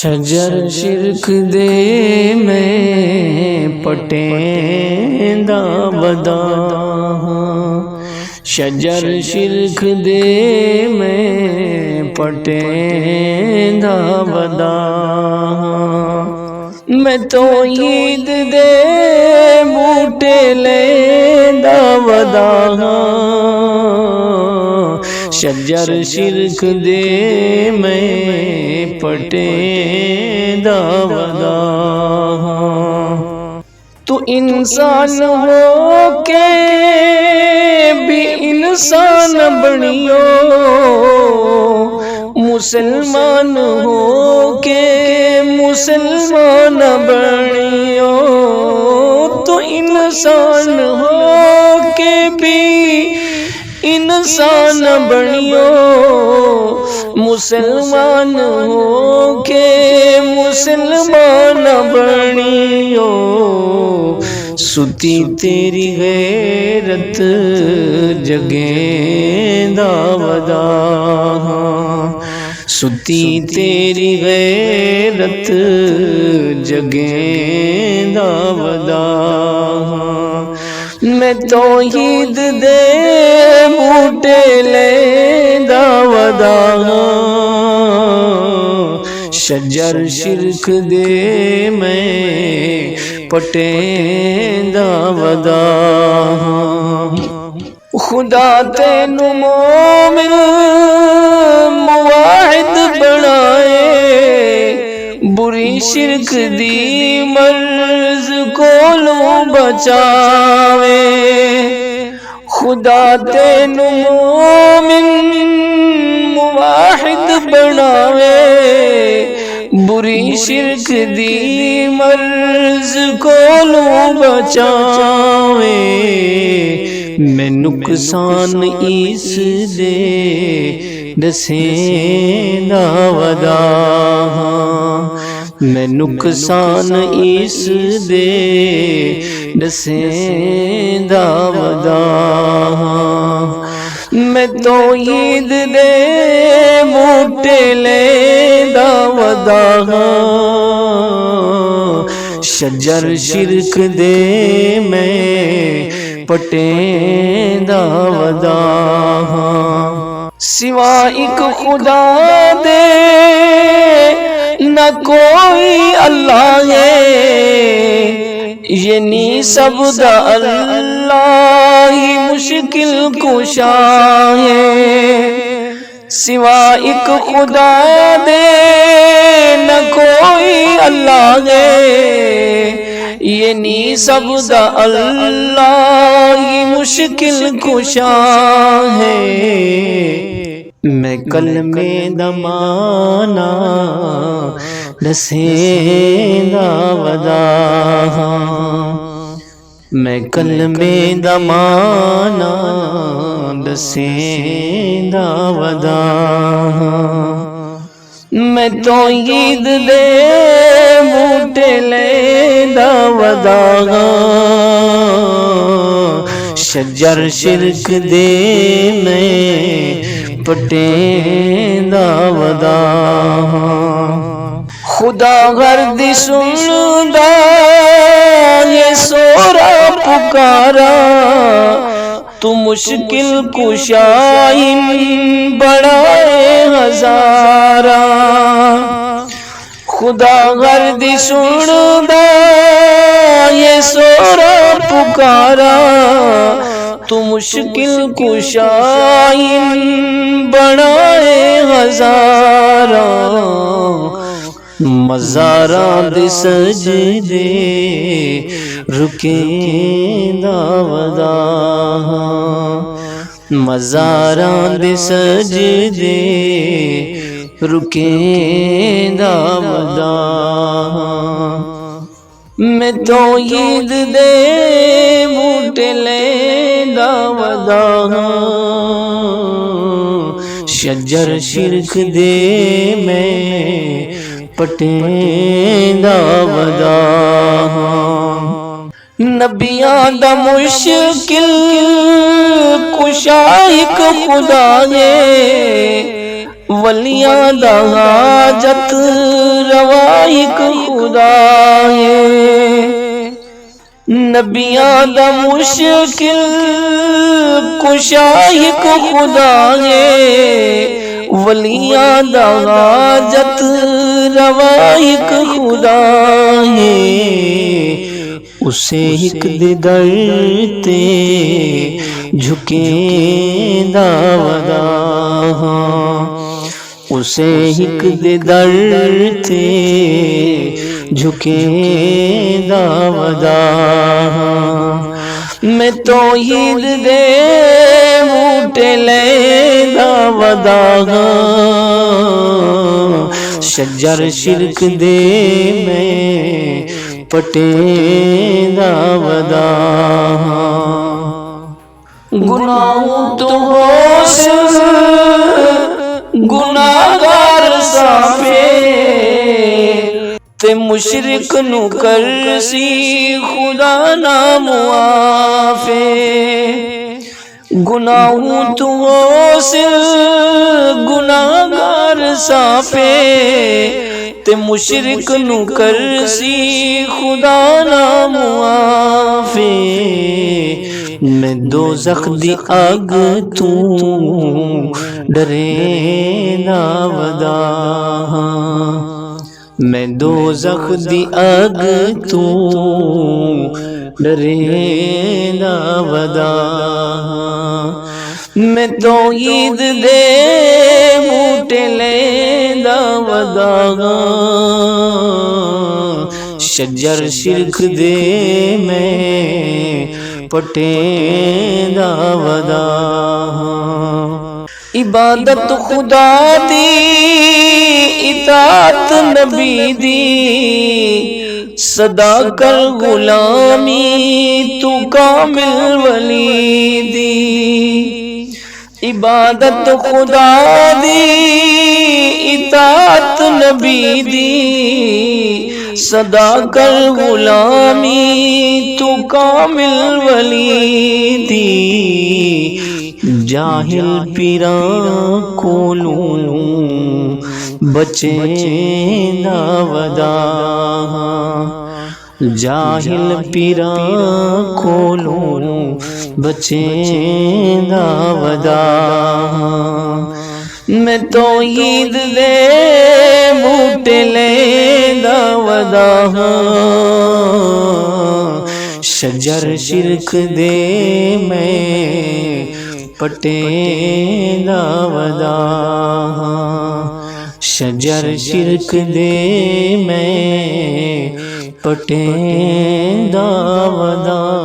شجر شرک دے میں پٹیں دا ودا، شجر شرک دے میں پٹیں دا ودا، میں توحید دے بوٹے لیندا ودا، شجر شرک دے میں پٹیں دا ودا، تو انسان ہو کے بھی انسان بنیو، مسلمان ہو کے مسلمان بنیو، تو انسان ہو کے بھی انسان بنیو، مسلمان ہو کے مسلمان بنیو، ستی تیری غیرت جگیں دا ودا، ستی تیری غیرت جگیں دا ودا، میں توحید دے بوٹے لیندا ودا، شجر شرک دے میں پٹیں دا ودا، خدا تینو مومن مواحد بنائے، بری شرک دی مرض کولوں بچاوے، خدا تینو مومن مواحد بناوے، بری شرک دی مرض کولوں بچاوے، میں نقصان اس دے دسیں دا ودا، میں نقصان اس دے دسیں دا ودا، میں توحید دے بوٹے لیندا ودا، شجر شرک دے میں پٹیں دا ودا، سوا ایک خدا دے نہ کوئی اللہ ہے، یہ نہیں سب دا اللہ ہی مشکل کشا ہے، سوا ایک خدا دے نہ کوئی اللہ ہے، یہ نہیں سب دا اللہ ہی مشکل کشا ہے، میں کلمے دا مانا دسیں دا ودا، میں کلمے دا مانا دسیں دا ودا، میں توحید دے بوٹے لیندا ودا، شجر شرک دے میں پٹیں دا ودا، خدا غرد سندا یہ سورا پکارا، تو مشکل کشائن بڑائے ہزارا، خدا غرد سندا یہ سورا پکارا، تو مشکل کشائن بڑائے ہزارا، مزاراں دے سجدے رکیں دا ودا، مزاراں دے سجدے رکیں دا ودا، میں توحید دے بوٹے لیندا ودا، شجر شرک دے میں پٹیں دا ودا، نبیاں دا مشکل کشا ایک خدا ہے، ولیاں دا حاجت روا خدا ہے نبیاں دا مشکل کشا ایک خدا ہے ولیاں دا حاجت روا ایک خدا ہے اسے ایک دے در تے جھکیں دا ودا اسے ایک دے در تے جھکیں دا ودا میں توحید دے بوٹے لے دا ودا شجر شرک دے میں پٹے دا ودا گناہوں تو ہو گناہگار ساپے تے مشرک نو کرسی خدا نا معافے گناہوں تو گناہگار ساپے تے مشرک نو کرسی خدا نا معافے میں دوزخ دی آگ تو ڈرے نا ودا میں دوزخ دی آگ تو ڈرے نا ودا میں توحید دے بوٹے لے دا ودا شجر شرک دے میں پٹے دا ودا عبادت خدا دی اطاعت نبی دی صدا کر غلامی تو کامل ولی دی عبادت خدا دی اطاعت نبی دی صدا کر غلامی تو کامل ولی دی جاہل پیران کولوں بچے نا ودا جاہل پیران کولوں بچے نا ودا میں توحید دے بوٹے لے دا ودا شجر شرک دے میں پٹے دا ودا شجر شرک دے میں پٹے دا ودا